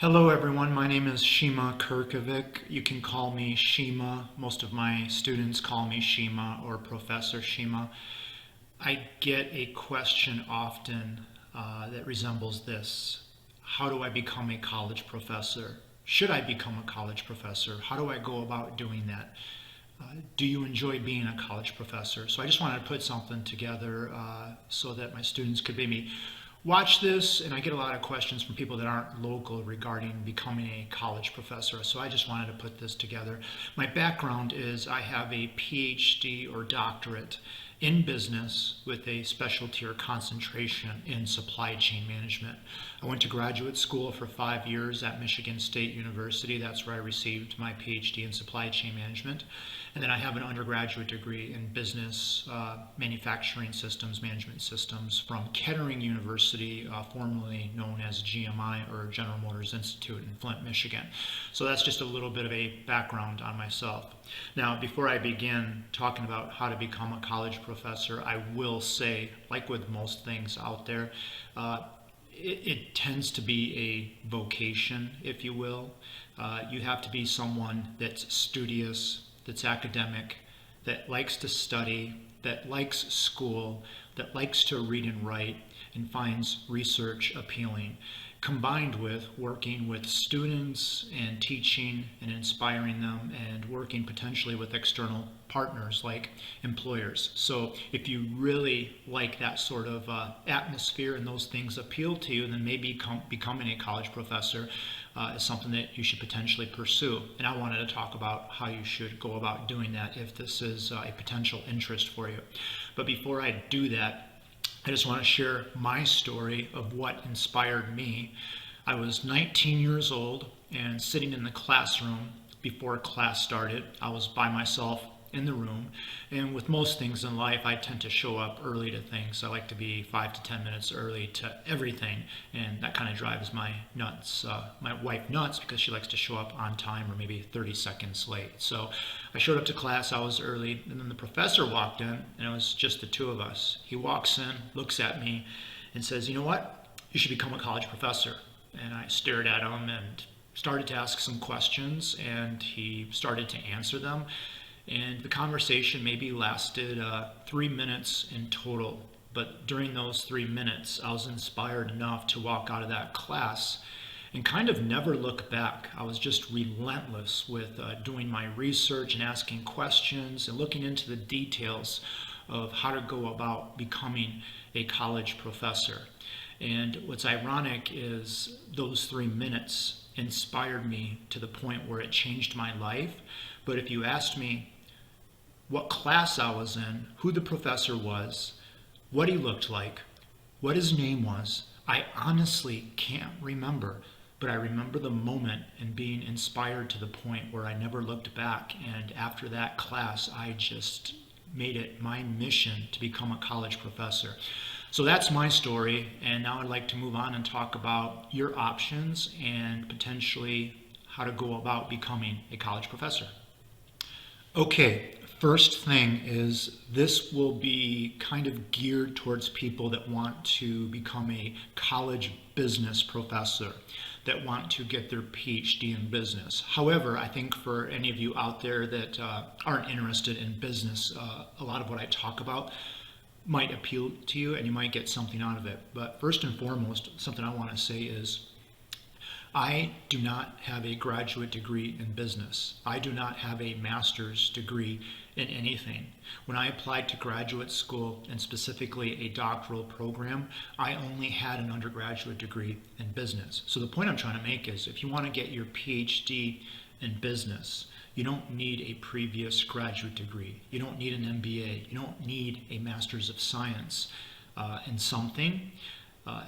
Hello everyone, my name is Shima Kirkovic. You can call me Shima. Most of my students call me Shima or Professor Shima. I get a question often that resembles this. How do I become a college professor? Should I become a college professor? How do I go about doing that? Do you enjoy being a college professor? So I just wanted to put something together so that my students could maybe watch this, and I get a lot of questions from people that aren't local regarding becoming a college professor. So I just wanted to put this together. My background is I have a PhD or doctorate in business with a specialty or concentration in supply chain management. I went to graduate school for 5 years at Michigan State University. That's where I received my PhD in supply chain management. And then I have an undergraduate degree in business manufacturing systems, management systems from Kettering University, formerly known as GMI or General Motors Institute in Flint, Michigan. So that's just a little bit of a background on myself. Now, before I begin talking about how to become a college professor, I will say, like with most things out there, it tends to be a vocation, if you will. You have to be someone that's studious, that's academic, that likes to study, that likes school, that likes to read and write, and finds research appealing, combined with working with students and teaching and inspiring them and working potentially with external partners like employers. So if you really like that sort of atmosphere and those things appeal to you, then maybe becoming a college professor is something that you should potentially pursue. And I wanted to talk about how you should go about doing that if this is a potential interest for you. But before I do that, I just want to share my story of what inspired me. I was 19 years old and sitting in the classroom before class started. I was by myself in the room, and with most things in life, I tend to show up early to things. I like to be 5 to 10 minutes early to everything, and that kind of drives my wife nuts because she likes to show up on time or maybe 30 seconds late. So I showed up to class, I was early, and then the professor walked in, and it was just the two of us. He walks in, looks at me, and says, "You know what? You should become a college professor." And I stared at him and started to ask some questions, and he started to answer them. And the conversation maybe lasted 3 minutes in total. But during those 3 minutes, I was inspired enough to walk out of that class and kind of never look back. I was just relentless with doing my research and asking questions and looking into the details of how to go about becoming a college professor. And what's ironic is those 3 minutes inspired me to the point where it changed my life. But if you asked me what class I was in, who the professor was, what he looked like, what his name was, I honestly can't remember. But I remember the moment and being inspired to the point where I never looked back. And after that class, I just made it my mission to become a college professor. So that's my story. And now I'd like to move on and talk about your options and potentially how to go about becoming a college professor. Okay, first thing is this will be kind of geared towards people that want to become a college business professor, that want to get their PhD in business. However, I think for any of you out there that aren't interested in business, a lot of what I talk about might appeal to you and you might get something out of it. But first and foremost, something I want to say is I do not have a graduate degree in business. I do not have a master's degree in anything. When I applied to graduate school, and specifically a doctoral program, I only had an undergraduate degree in business. So the point I'm trying to make is if you want to get your PhD in business, you don't need a previous graduate degree. You don't need an MBA. You don't need a master's of science in something.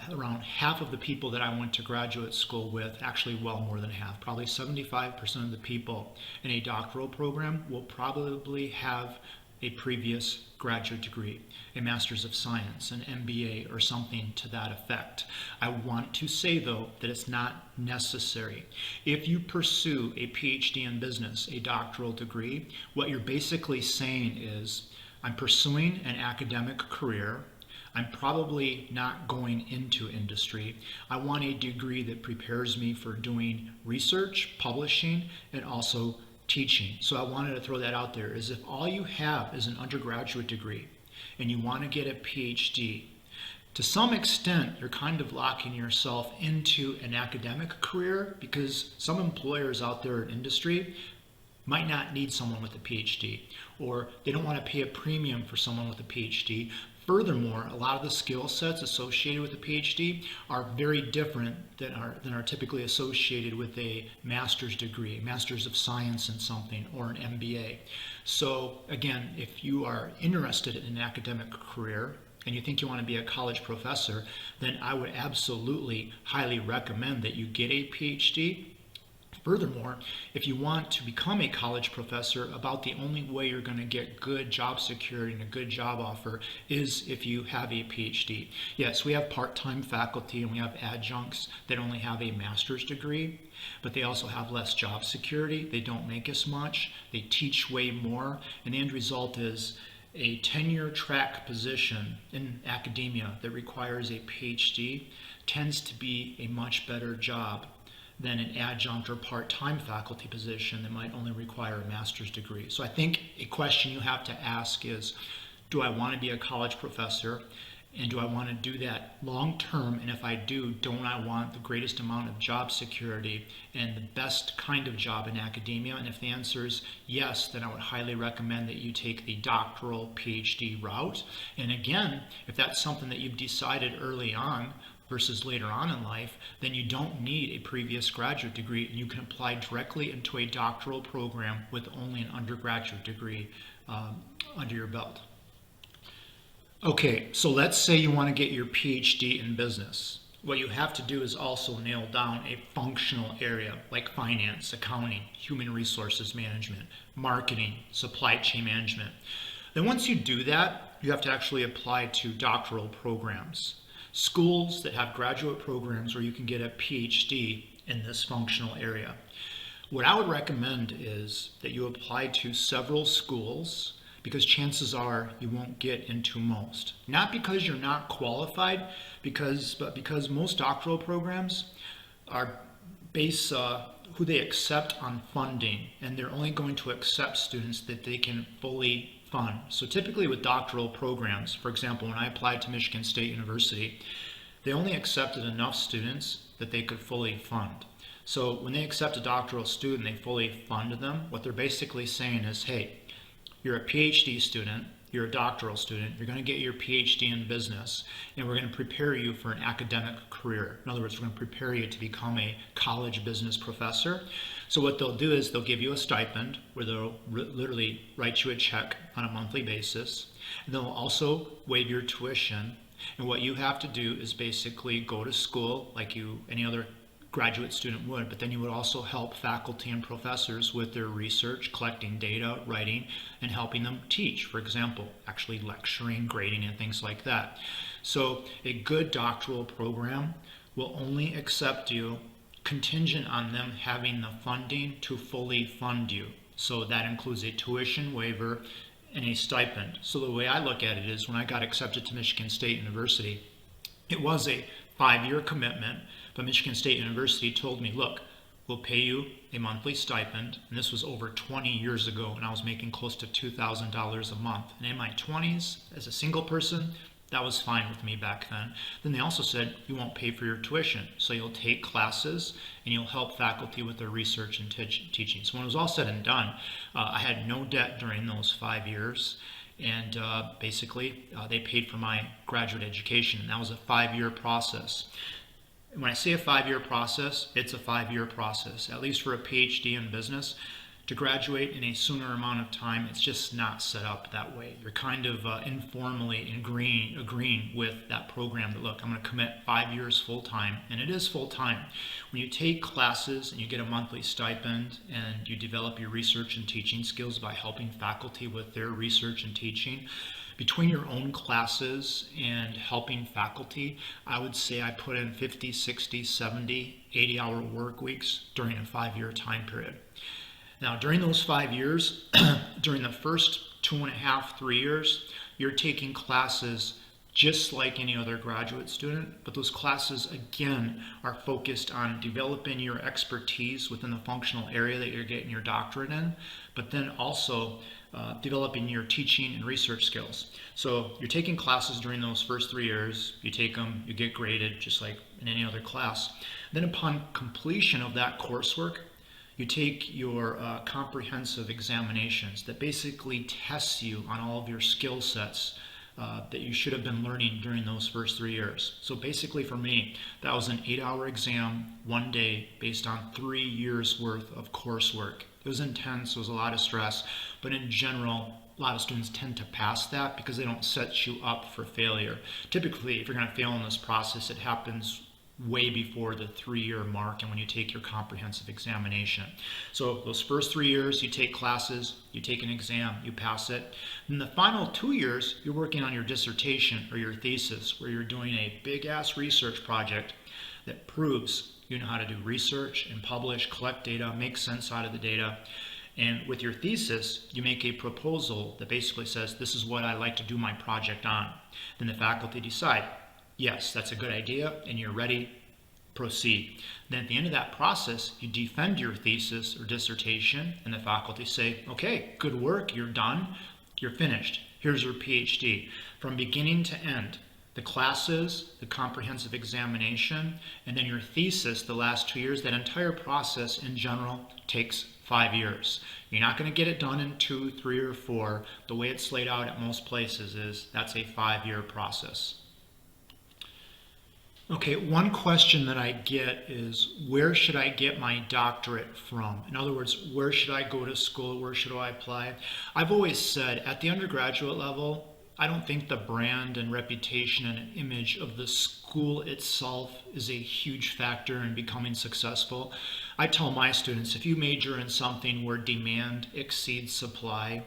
Around half of the people that I went to graduate school with, actually well more than half, probably 75% of the people in a doctoral program will probably have a previous graduate degree, a master's of science, an MBA, or something to that effect. I want to say though that it's not necessary. If you pursue a PhD in business, a doctoral degree, what you're basically saying is, I'm pursuing an academic career. I'm probably not going into industry. I want a degree that prepares me for doing research, publishing, and also teaching. So I wanted to throw that out there, is if all you have is an undergraduate degree and you want to get a PhD, to some extent, you're kind of locking yourself into an academic career, because some employers out there in industry might not need someone with a PhD, or they don't want to pay a premium for someone with a PhD. Furthermore, a lot of the skill sets associated with a PhD are very different than are typically associated with a master's degree, master's of science in something, or an MBA. So again, if you are interested in an academic career and you think you want to be a college professor, then I would absolutely highly recommend that you get a PhD. Furthermore, if you want to become a college professor, about the only way you're going to get good job security and a good job offer is if you have a PhD. Yes, we have part-time faculty and we have adjuncts that only have a master's degree, but they also have less job security. They don't make as much. They teach way more, and the end result is a tenure track position in academia that requires a PhD tends to be a much better job than an adjunct or part-time faculty position that might only require a master's degree. So I think a question you have to ask is, do I want to be a college professor? And do I want to do that long term? And if I do, don't I want the greatest amount of job security and the best kind of job in academia? And if the answer is yes, then I would highly recommend that you take the doctoral PhD route. And again, if that's something that you've decided early on versus later on in life, then you don't need a previous graduate degree, and you can apply directly into a doctoral program with only an undergraduate degree under your belt. Okay, so let's say you want to get your PhD in business. What you have to do is also nail down a functional area like finance, accounting, human resources management, marketing, supply chain management. Then once you do that, you have to actually apply to doctoral programs. Schools that have graduate programs where you can get a PhD in this functional area. What I would recommend is that you apply to several schools, because chances are you won't get into most. Not because you're not qualified, but because most doctoral programs are based who they accept on funding, and they're only going to accept students that they can fully fund. So typically with doctoral programs, for example, when I applied to Michigan State University, they only accepted enough students that they could fully fund. So when they accept a doctoral student, they fully fund them. What they're basically saying is, hey, you're a PhD student, you're a doctoral student, you're going to get your PhD in business, and we're going to prepare you for an academic career. In other words, we're going to prepare you to become a college business professor. So what they'll do is they'll give you a stipend where they'll literally write you a check on a monthly basis. And they'll also waive your tuition. And what you have to do is basically go to school like any other graduate student would, but then you would also help faculty and professors with their research, collecting data, writing, and helping them teach. For example, actually lecturing, grading, and things like that. So a good doctoral program will only accept you contingent on them having the funding to fully fund you. So that includes a tuition waiver and a stipend. So the way I look at it is, when I got accepted to Michigan State University, it was a 5-year commitment, but Michigan State University told me, look, we'll pay you a monthly stipend, and this was over 20 years ago, and I was making close to $2,000 a month. And in my 20s, as a single person, that was fine with me back then. Then they also said, you won't pay for your tuition, so you'll take classes and you'll help faculty with their research and teaching. So when it was all said and done, I had no debt during those 5 years. And basically, they paid for my graduate education, and that was a 5-year process. When I say a 5-year process, it's a 5-year process. At least for a PhD in business, to graduate in a sooner amount of time, it's just not set up that way. You're kind of informally agreeing with that program that, look, I'm going to commit 5 years full-time, and it is full-time. When you take classes and you get a monthly stipend and you develop your research and teaching skills by helping faculty with their research and teaching, between your own classes and helping faculty, I would say I put in 50, 60, 70, 80-hour work weeks during a 5-year time period. Now, during those 5 years, during the first 2.5, 3 years, you're taking classes just like any other graduate student, but those classes again are focused on developing your expertise within the functional area that you're getting your doctorate in, but then also developing your teaching and research skills. So you're taking classes during those first 3 years, you take them, you get graded just like in any other class. Then upon completion of that coursework, you take your comprehensive examinations that basically tests you on all of your skill sets that you should have been learning during those first 3 years. So basically for me, that was an 8-hour exam, 1 day, based on 3 years worth of coursework. It was intense, it was a lot of stress, but in general, a lot of students tend to pass that because they don't set you up for failure. Typically, if you're going to fail in this process, it happens way before the 3-year mark and when you take your comprehensive examination. So those first 3 years, you take classes, you take an exam, you pass it. In the final 2 years, you're working on your dissertation or your thesis, where you're doing a big-ass research project that proves you know how to do research and publish, collect data, make sense out of the data. And with your thesis, you make a proposal that basically says, this is what I'd like to do my project on. Then the faculty decide, yes, that's a good idea, and you're ready, proceed. Then at the end of that process, you defend your thesis or dissertation, and the faculty say, okay, good work, you're done, you're finished. Here's your PhD. From beginning to end, the classes, the comprehensive examination, and then your thesis the last 2 years, that entire process in general takes 5 years. You're not going to get it done in 2, 3, or 4. The way it's laid out at most places is that's a 5-year process. Okay, one question that I get is, where should I get my doctorate from? In other words, where should I go to school? Where should I apply? I've always said at the undergraduate level, I don't think the brand and reputation and image of the school itself is a huge factor in becoming successful. I tell my students, if you major in something where demand exceeds supply,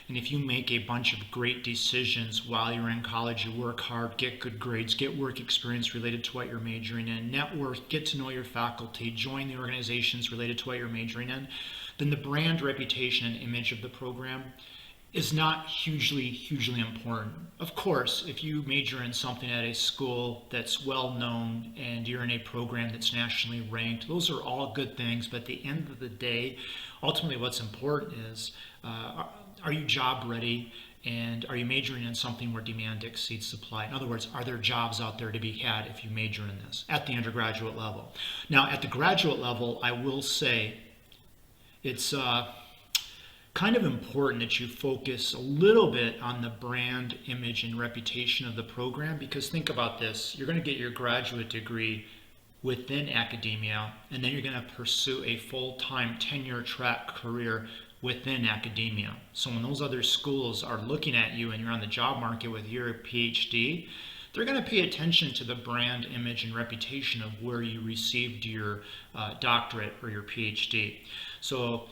and if you make a bunch of great decisions while you're in college, you work hard, get good grades, get work experience related to what you're majoring in, network, get to know your faculty, join the organizations related to what you're majoring in, then the brand, reputation, and image of the program is not hugely important. Of course, if you major in something at a school that's well known and you're in a program that's nationally ranked, those are all good things, but at the end of the day, ultimately what's important is, are you job ready, and are you majoring in something where demand exceeds supply? In other words, are there jobs out there to be had if you major in this at the undergraduate level? Now, at the graduate level, I will say it's kind of important that you focus a little bit on the brand, image, and reputation of the program, because think about this. You're going to get your graduate degree within academia, and then you're going to pursue a full-time tenure track career within academia. So when those other schools are looking at you and you're on the job market with your PhD, they're going to pay attention to the brand, image, and reputation of where you received your doctorate or your PhD. So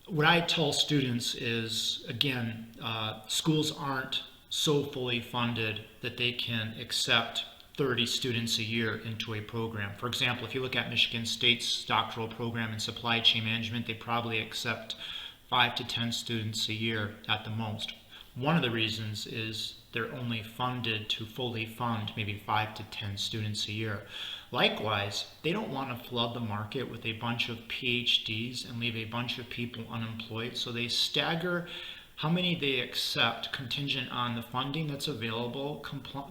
what I tell students is, again, schools aren't so fully funded that they can accept 30 students a year into a program. For example, if you look at Michigan State's doctoral program in supply chain management, they probably accept 5 to 10 students a year at the most. One of the reasons is they're only funded to fully fund maybe 5 to 10 students a year. Likewise, they don't want to flood the market with a bunch of PhDs and leave a bunch of people unemployed, so they stagger how many they accept contingent on the funding that's available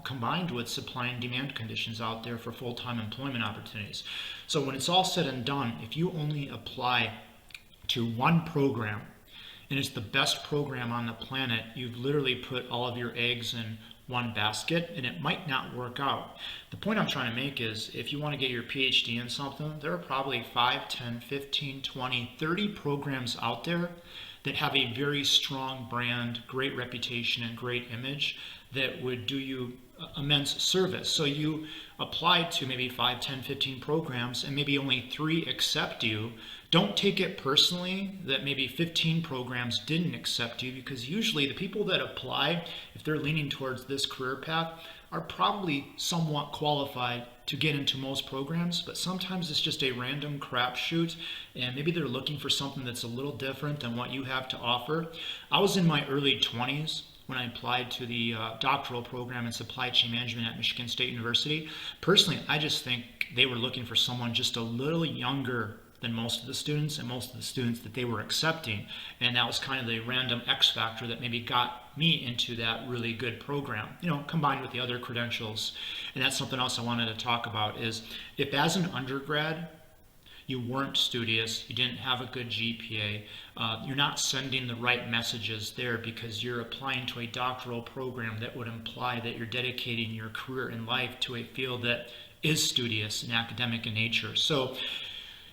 combined with supply and demand conditions out there for full-time employment opportunities. So when it's all said and done, if you only apply to one program and it's the best program on the planet, you've literally put all of your eggs in one basket, and it might not work out. The point I'm trying to make is, if you want to get your PhD in something, there are probably 5, 10, 15, 20, 30 programs out there that have a very strong brand, great reputation, and great image that would do you immense service. So you apply to maybe 5, 10, 15 programs, and maybe only 3 accept you. Don't take it personally that maybe 15 programs didn't accept you, because usually the people that apply, if they're leaning towards this career path, are probably somewhat qualified to get into most programs, but sometimes it's just a random crapshoot, and maybe they're looking for something that's a little different than what you have to offer. I was in my early 20s when I applied to the doctoral program in supply chain management at Michigan State University. Personally, I just think they were looking for someone just a little younger than most of the students and most of the students that they were accepting. And that was kind of the random X factor that maybe got me into that really good program, combined with the other credentials. And that's something else I wanted to talk about is if as an undergrad, you weren't studious, you didn't have a good GPA, you're not sending the right messages there because you're applying to a doctoral program that would imply that you're dedicating your career in life to a field that is studious and academic in nature. So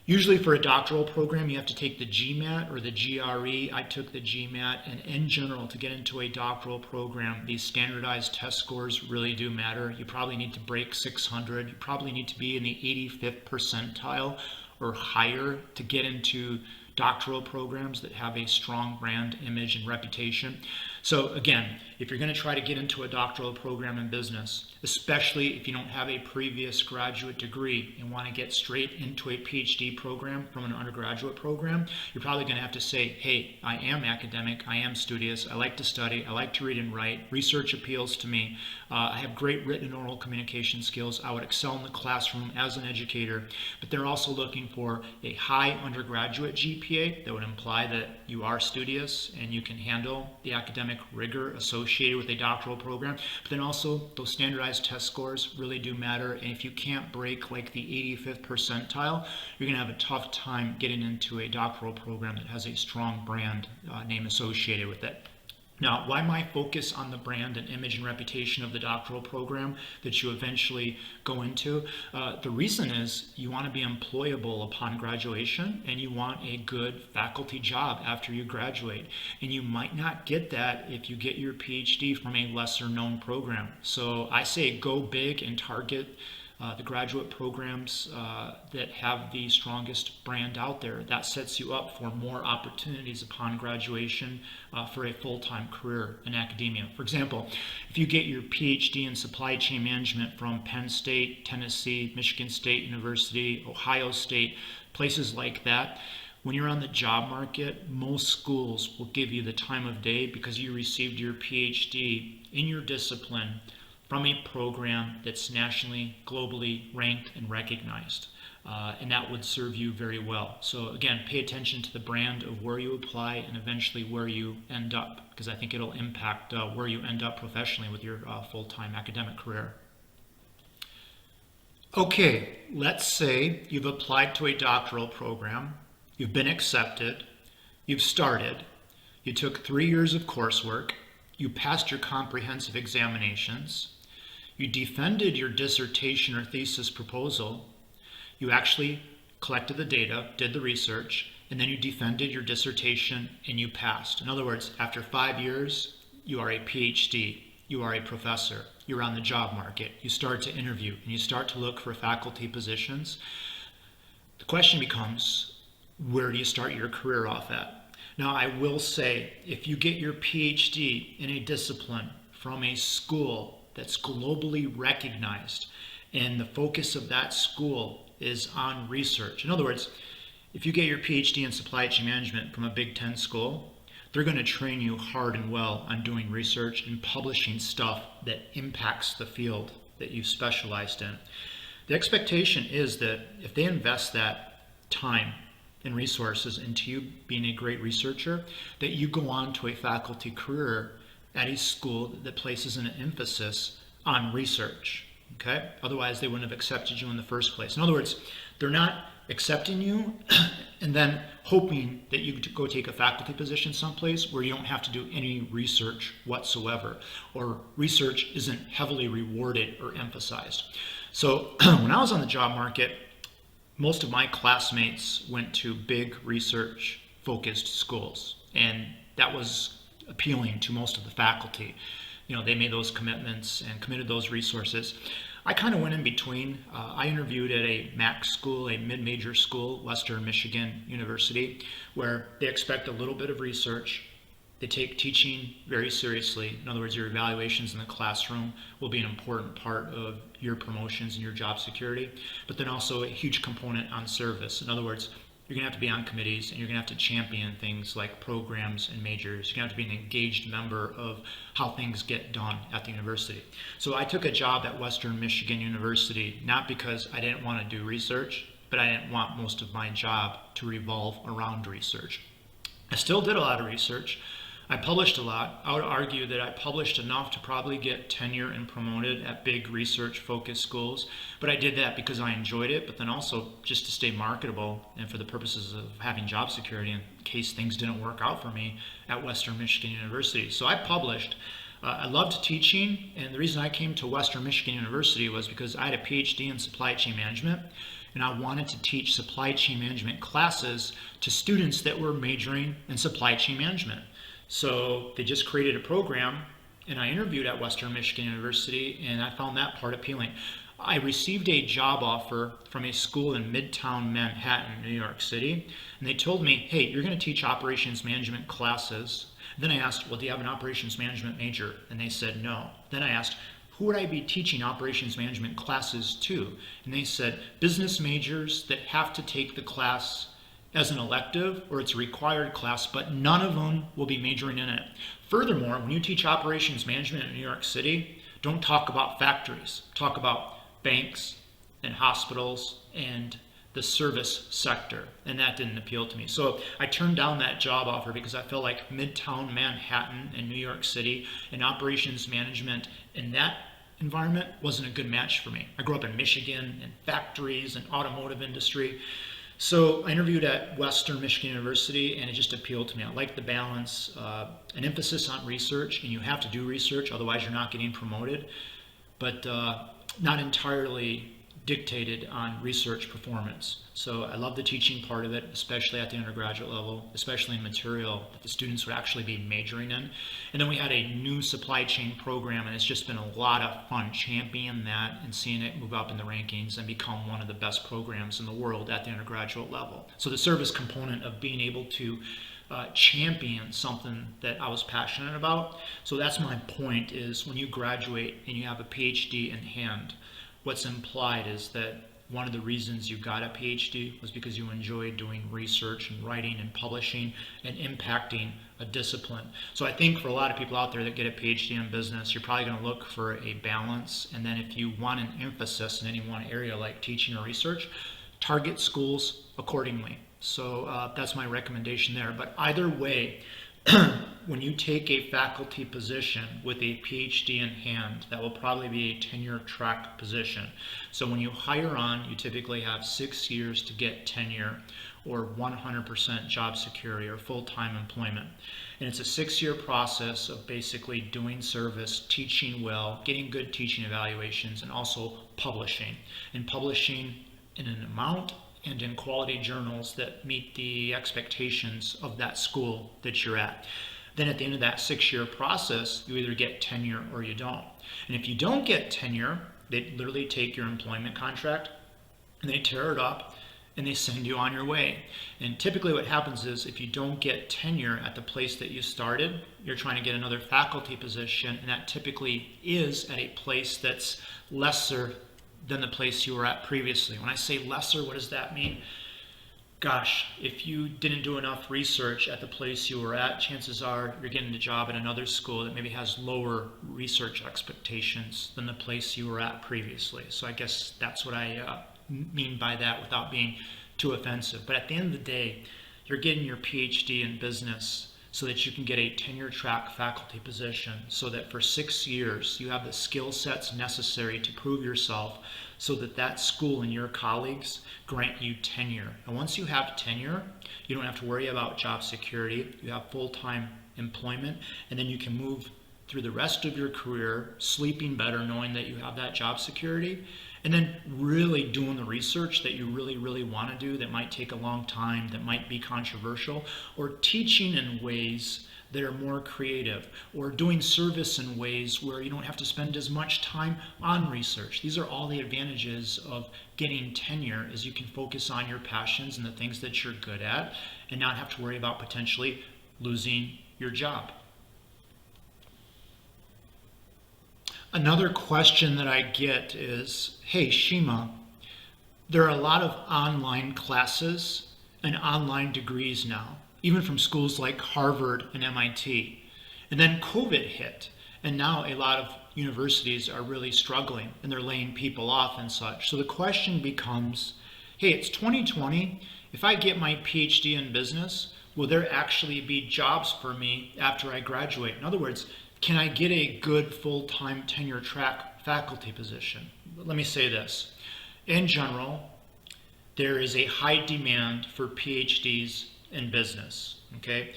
usually for a doctoral program, you have to take the GMAT or the GRE. I took the GMAT, and in general, to get into a doctoral program, these standardized test scores really do matter. You probably need to break 600. You probably need to be in the 85th percentile or higher to get into doctoral programs that have a strong brand image and reputation. So again, if you're going to try to get into a doctoral program in business, especially if you don't have a previous graduate degree and want to get straight into a PhD program from an undergraduate program, you're probably going to have to say, hey, I am academic, I am studious, I like to study, I like to read and write, research appeals to me, I have great written and oral communication skills, I would excel in the classroom as an educator, but they're also looking for a high undergraduate GPA that would imply that you are studious and you can handle the academic rigor associated with a doctoral program. But then also those standardized test scores really do matter, and if you can't break like the 85th percentile, you're going to have a tough time getting into a doctoral program that has a strong brand name associated with it. Now, why my focus on the brand and image and reputation of the doctoral program that you eventually go into? The reason is you want to be employable upon graduation and you want a good faculty job after you graduate. And you might not get that if you get your PhD from a lesser known program. So I say go big and target the graduate programs that have the strongest brand out there. That sets you up for more opportunities upon graduation for a full-time career in academia. For example, if you get your PhD in supply chain management from Penn State, Tennessee, Michigan State University, Ohio State, places like that, when you're on the job market, most schools will give you the time of day because you received your PhD in your discipline from a program that's nationally, globally ranked and recognized. And that would serve you very well. So again, pay attention to the brand of where you apply and eventually where you end up, because I think it'll impact where you end up professionally with your full-time academic career. Okay, let's say you've applied to a doctoral program, you've been accepted, you've started, you took 3 years of coursework, you passed your comprehensive examinations, you defended your dissertation or thesis proposal, you actually collected the data, did the research, and then you defended your dissertation and you passed. In other words, after 5 years, you are a PhD, you are a professor, you're on the job market, you start to interview, and you start to look for faculty positions. The question becomes, where do you start your career off at? Now, I will say, if you get your PhD in a discipline from a school that's globally recognized, and the focus of that school is on research. In other words, if you get your PhD in supply chain management from a Big Ten school, they're going to train you hard and well on doing research and publishing stuff that impacts the field that you've specialized in. The expectation is that if they invest that time and resources into you being a great researcher, that you go on to a faculty career at a school that places an emphasis on research. Okay? Otherwise, they wouldn't have accepted you in the first place. In other words, they're not accepting you and then hoping that you go take a faculty position someplace where you don't have to do any research whatsoever, or research isn't heavily rewarded or emphasized. So when I was on the job market, most of my classmates went to big research-focused schools, and that was appealing to most of the faculty. They made those commitments and committed those resources. I kind of went in between. I interviewed at a MAC school, a mid-major school, Western Michigan University, where they expect a little bit of research. They take teaching very seriously. In other words, your evaluations in the classroom will be an important part of your promotions and your job security, but then also a huge component on service. In other words, you're going to have to be on committees, and you're going to have to champion things like programs and majors. You're going to have to be an engaged member of how things get done at the university. So I took a job at Western Michigan University, not because I didn't want to do research, but I didn't want most of my job to revolve around research. I still did a lot of research. I published a lot. I would argue that I published enough to probably get tenure and promoted at big research-focused schools, but I did that because I enjoyed it, but then also just to stay marketable and for the purposes of having job security in case things didn't work out for me at Western Michigan University. So I published. I loved teaching, and the reason I came to Western Michigan University was because I had a PhD in supply chain management, and I wanted to teach supply chain management classes to students that were majoring in supply chain management. So they just created a program, and I interviewed at Western Michigan University, and I found that part appealing. I received a job offer from a school in Midtown Manhattan, New York City, and they told me, hey, you're going to teach operations management classes. Then I asked, well, do you have an operations management major? And they said no. Then I asked, who would I be teaching operations management classes to? And they said, business majors that have to take the class as an elective or it's a required class, but none of them will be majoring in it. Furthermore, when you teach operations management in New York City, don't talk about factories. Talk about banks and hospitals and the service sector, and that didn't appeal to me. So I turned down that job offer because I felt like Midtown Manhattan in New York City and operations management in that environment wasn't a good match for me. I grew up in Michigan and factories and automotive industry. So I interviewed at Western Michigan University, and it just appealed to me. I like the balance, an emphasis on research, and you have to do research, otherwise you're not getting promoted, but not entirely dictated on research performance. So I love the teaching part of it, especially at the undergraduate level, especially in material that the students would actually be majoring in. And then we had a new supply chain program, and it's just been a lot of fun championing that and seeing it move up in the rankings and become one of the best programs in the world at the undergraduate level. So the service component of being able to champion something that I was passionate about. So that's my point, is when you graduate and you have a PhD in hand, what's implied is that one of the reasons you got a PhD was because you enjoyed doing research and writing and publishing and impacting a discipline. So I think for a lot of people out there that get a PhD in business, you're probably going to look for a balance. And then if you want an emphasis in any one area like teaching or research, target schools accordingly. So that's my recommendation there. But either way, when you take a faculty position with a PhD in hand, that will probably be a tenure track position. So when you hire on, you typically have 6 years to get tenure or 100% job security or full-time employment. And it's a 6-year process of basically doing service, teaching well, getting good teaching evaluations, and also publishing. And publishing in an amount and in quality journals that meet the expectations of that school that you're at. Then at the end of that 6-year process, you either get tenure or you don't. And if you don't get tenure, they literally take your employment contract and they tear it up and they send you on your way. And typically what happens is if you don't get tenure at the place that you started, you're trying to get another faculty position, and that typically is at a place that's lesser than the place you were at previously. When I say lesser, what does that mean? Gosh, if you didn't do enough research at the place you were at, chances are you're getting a job at another school that maybe has lower research expectations than the place you were at previously. So I guess that's what I mean by that without being too offensive. But at the end of the day, you're getting your PhD in business so that you can get a tenure track faculty position, so that for 6 years you have the skill sets necessary to prove yourself, so that that school and your colleagues grant you tenure. And once you have tenure, you don't have to worry about job security. You have full-time employment, and then you can move through the rest of your career sleeping better, knowing that you have that job security, and then really doing the research that you really want to do that might take a long time, that might be controversial, or teaching in ways that are more creative, or doing service in ways where you don't have to spend as much time on research. These are all the advantages of getting tenure, is you can focus on your passions and the things that you're good at and not have to worry about potentially losing your job. Another question that I get is, hey, Shima, there are a lot of online classes and online degrees now, even from schools like Harvard and MIT. And then COVID hit, and now a lot of universities are really struggling and they're laying people off and such. So the question becomes, hey, it's 2020. If I get my PhD in business, will there actually be jobs for me after I graduate? In other words, can I get a good full-time tenure track faculty position? Let me say this. In general, there is a high demand for PhDs in business, okay?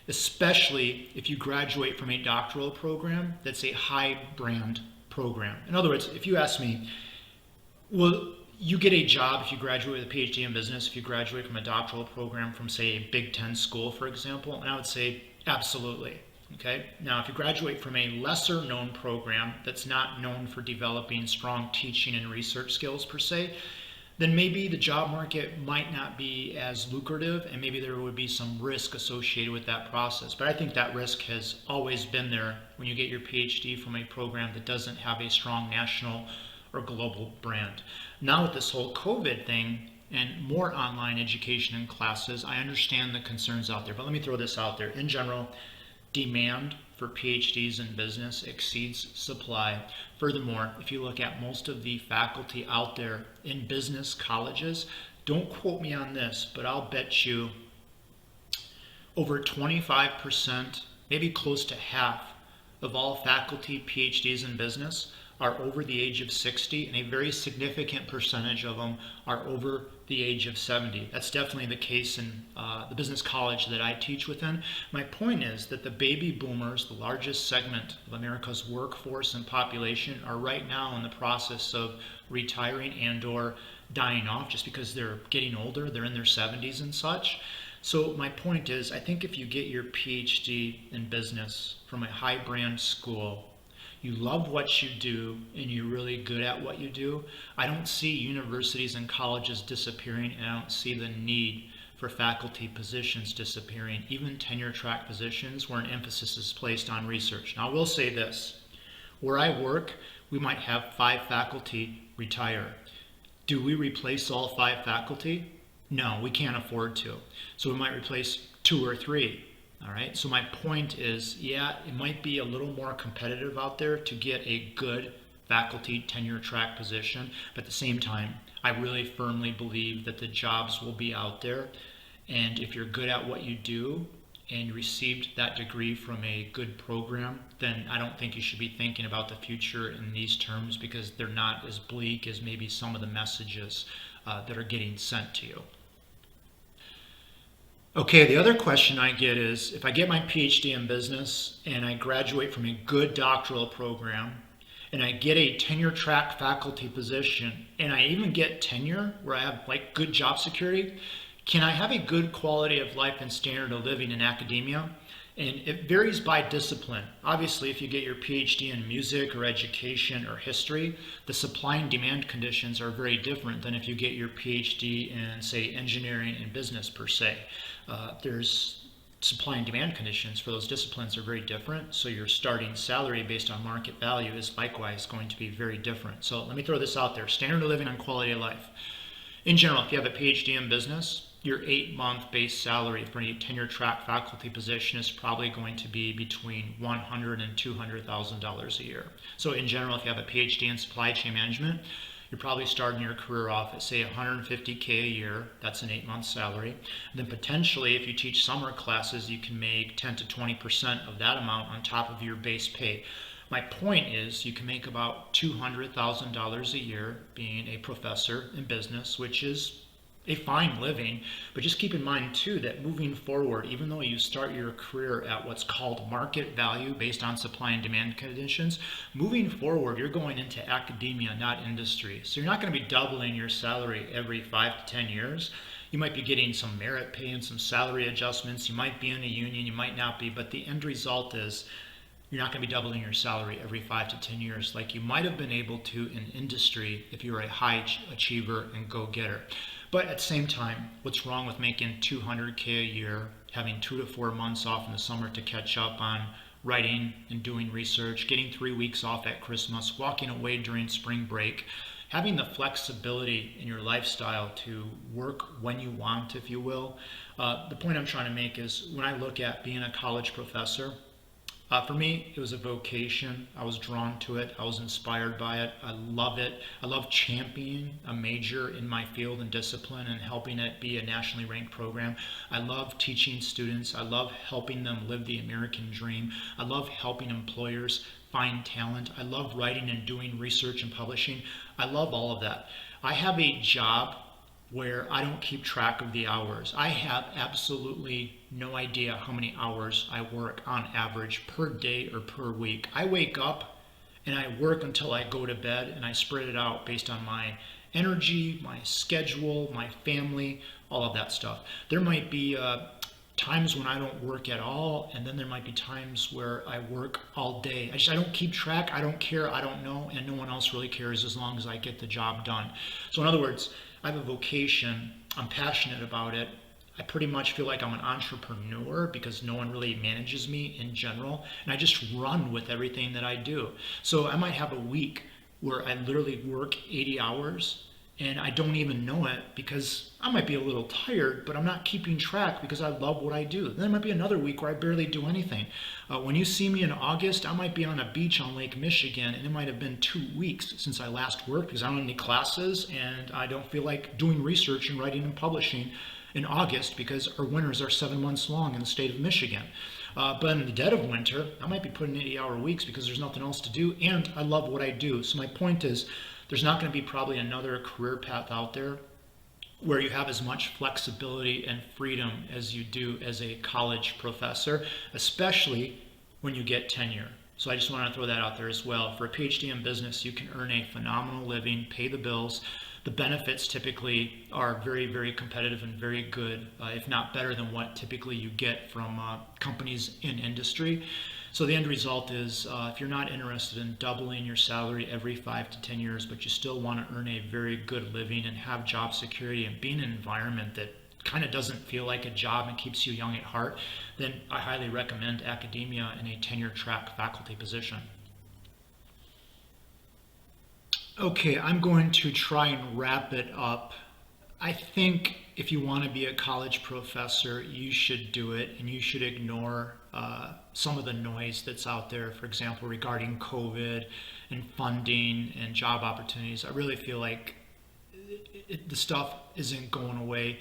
Especially if you graduate from a doctoral program that's a high brand program. In other words, if you ask me, will you get a job if you graduate with a PhD in business, if you graduate from a doctoral program from, say, a Big Ten school, for example? And I would say absolutely. Okay. Now, if you graduate from a lesser known program that's not known for developing strong teaching and research skills per se, then maybe the job market might not be as lucrative and maybe there would be some risk associated with that process. But I think that risk has always been there when you get your PhD from a program that doesn't have a strong national or global brand. Now with this whole COVID thing and more online education and classes, I understand the concerns out there, but let me throw this out there. In general, demand for PhDs in business exceeds supply. Furthermore, if you look at most of the faculty out there in business colleges, don't quote me on this, but I'll bet you over 25%, maybe close to half of all faculty PhDs in business are over the age of 60, and a very significant percentage of them are over the age of 70. That's definitely the case in the business college that I teach within. My point is that the baby boomers, the largest segment of America's workforce and population, are right now in the process of retiring and or dying off just because they're getting older, they're in their 70s and such. So my point is, I think if you get your PhD in business from a high brand school, you love what you do and you're really good at what you do, I don't see universities and colleges disappearing, and I don't see the need for faculty positions disappearing, even tenure track positions where an emphasis is placed on research. Now I will say this, where I work, we might have 5 faculty retire. Do we replace all 5 faculty? No, we can't afford to. So we might replace 2 or 3. All right, so my point is, yeah, it might be a little more competitive out there to get a good faculty tenure track position, but at the same time, I really firmly believe that the jobs will be out there, and if you're good at what you do and you received that degree from a good program, then I don't think you should be thinking about the future in these terms, because they're not as bleak as maybe some of the messages that are getting sent to you. Okay, the other question I get is, if I get my PhD in business and I graduate from a good doctoral program and I get a tenure track faculty position and I even get tenure where I have like good job security, can I have a good quality of life and standard of living in academia? And it varies by discipline. Obviously, if you get your PhD in music or education or history, the supply and demand conditions are very different than if you get your PhD in, say, engineering and business per se. There's supply and demand conditions for those disciplines are very different, so your starting salary based on market value is likewise going to be very different. So let me throw this out there, standard of living and quality of life. In general, if you have a PhD in business, your 8-month base salary for any tenure track faculty position is probably going to be between $100,000 and $200,000 a year. So in general, if you have a PhD in supply chain management, you're probably starting your career off at, say, $150K a year. That's an 8-month salary. And then potentially, if you teach summer classes, you can make 10 to 20% of that amount on top of your base pay. My point is, you can make about $200,000 a year being a professor in business, which is a fine living, but just keep in mind too that moving forward, even though you start your career at what's called market value based on supply and demand conditions, moving forward you're going into academia, not industry. So you're not going to be doubling your salary every 5 to 10 years. You might be getting some merit pay and some salary adjustments. You might be in a union, you might not be, but the end result is you're not going to be doubling your salary every 5 to 10 years like you might have been able to in industry if you were a high achiever and go-getter. But at the same time, what's wrong with making $200K a year, having 2 to 4 months off in the summer to catch up on writing and doing research, getting 3 weeks off at Christmas, walking away during spring break, having the flexibility in your lifestyle to work when you want, if you will. The point I'm trying to make is when I look at being a college professor, for me, it was a vocation. I was drawn to it. I was inspired by it. I love it. I love championing a major in my field and discipline and helping it be a nationally ranked program. I love teaching students. I love helping them live the American dream. I love helping employers find talent. I love writing and doing research and publishing. I love all of that. I have a job where I don't keep track of the hours. I have absolutely no idea how many hours I work on average per day or per week. I wake up and I work until I go to bed, and I spread it out based on my energy, my schedule, my family, all of that stuff. There might be times when I don't work at all, and then there might be times where I work all day. I don't keep track, I don't care, I don't know, and no one else really cares as long as I get the job done. So in other words, I have a vocation, I'm passionate about it. I pretty much feel like I'm an entrepreneur because no one really manages me in general, and I just run with everything that I do. So I might have a week where I literally work 80 hours and I don't even know it because I might be a little tired, but I'm not keeping track because I love what I do. Then there might be another week where I barely do anything. When you see me in August, I might be on a beach on Lake Michigan, and it might have been 2 weeks since I last worked because I don't have any classes and I don't feel like doing research and writing and publishing in August because our winters are 7 months long in the state of Michigan. But in the dead of winter, I might be putting 80-hour weeks because there's nothing else to do, and I love what I do. So my point is, there's not going to be probably another career path out there where you have as much flexibility and freedom as you do as a college professor, especially when you get tenure. So I just want to throw that out there as well. For a PhD in business, you can earn a phenomenal living, pay the bills. The benefits typically are very, very competitive and very good, if not better than what typically you get from companies in industry. So the end result is if you're not interested in doubling your salary every 5 to 10 years, but you still want to earn a very good living and have job security and be in an environment that kind of doesn't feel like a job and keeps you young at heart, then I highly recommend academia in a tenure track faculty position. Okay, I'm going to try and wrap it up. I think if you want to be a college professor, you should do it, and you should ignore some of the noise that's out there, for example, regarding COVID and funding and job opportunities. I really feel like the stuff isn't going away.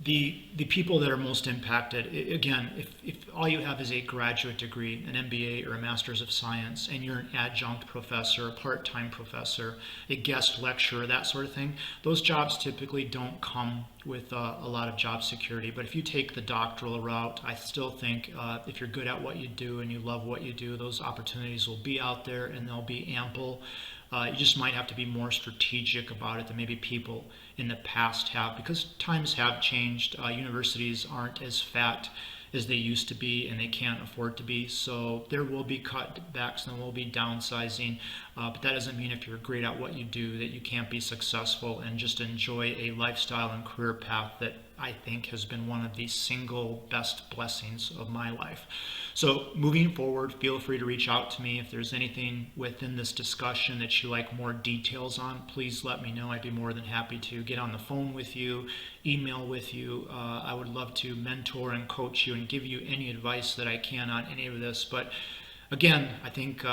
The people that are most impacted, again, if all you have is a graduate degree, an MBA or a Master's of Science, and you're an adjunct professor, a part-time professor, a guest lecturer, that sort of thing, those jobs typically don't come with a lot of job security. But if you take the doctoral route, I still think if you're good at what you do and you love what you do, those opportunities will be out there and they'll be ample. You just might have to be more strategic about it than maybe people in the past have, because times have changed. Universities aren't as fat as they used to be, and they can't afford to be. So there will be cutbacks and there will be downsizing, but that doesn't mean if you're great at what you do that you can't be successful and just enjoy a lifestyle and career path that I think has been one of the single best blessings of my life. So moving forward, feel free to reach out to me. If there's anything within this discussion that you like more details on, please let me know. I'd be more than happy to get on the phone with you, email with you. I would love to mentor and coach you and give you any advice that I can on any of this. But again, I think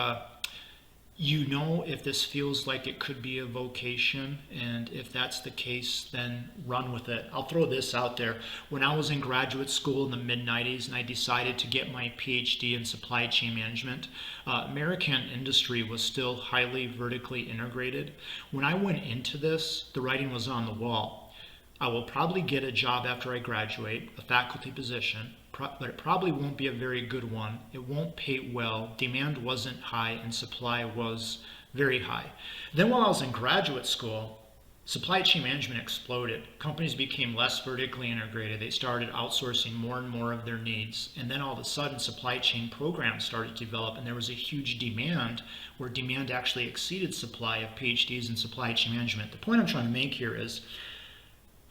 you know if this feels like it could be a vocation, and if that's the case, then run with it. I'll throw this out there. When I was in graduate school in the mid-90s and I decided to get my PhD in supply chain management, American industry was still highly vertically integrated. When I went into this, the writing was on the wall. I will probably get a job after I graduate, a faculty position, but it probably won't be a very good one. It won't pay well. Demand wasn't high and supply was very high. Then while I was in graduate school, supply chain management exploded. Companies became less vertically integrated. They started outsourcing more and more of their needs. And then all of a sudden, supply chain programs started to develop, and there was a huge demand where demand actually exceeded supply of PhDs in supply chain management. The point I'm trying to make here is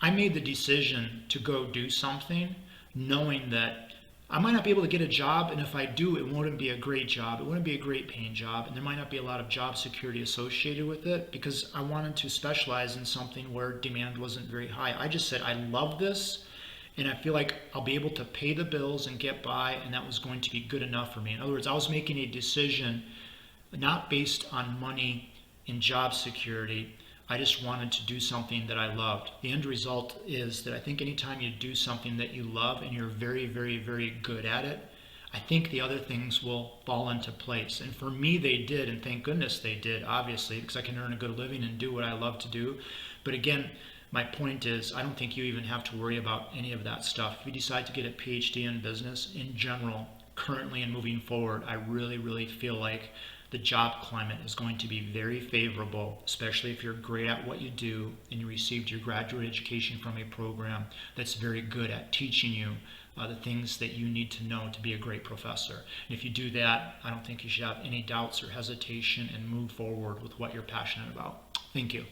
I made the decision to go do something knowing that I might not be able to get a job, and if I do, it wouldn't be a great job. It wouldn't be a great paying job, and there might not be a lot of job security associated with it because I wanted to specialize in something where demand wasn't very high. I just said, I love this, and I feel like I'll be able to pay the bills and get by, and that was going to be good enough for me. In other words, I was making a decision not based on money and job security. I just wanted to do something that I loved. The end result is that I think anytime you do something that you love and you're very, very, very good at it, I think the other things will fall into place. And for me, they did, and thank goodness they did, obviously, because I can earn a good living and do what I love to do. But again, my point is, I don't think you even have to worry about any of that stuff. If you decide to get a PhD in business, in general, currently and moving forward, I really, really feel like the job climate is going to be very favorable, especially if you're great at what you do and you received your graduate education from a program that's very good at teaching you the things that you need to know to be a great professor. And if you do that, I don't think you should have any doubts or hesitation and move forward with what you're passionate about. Thank you.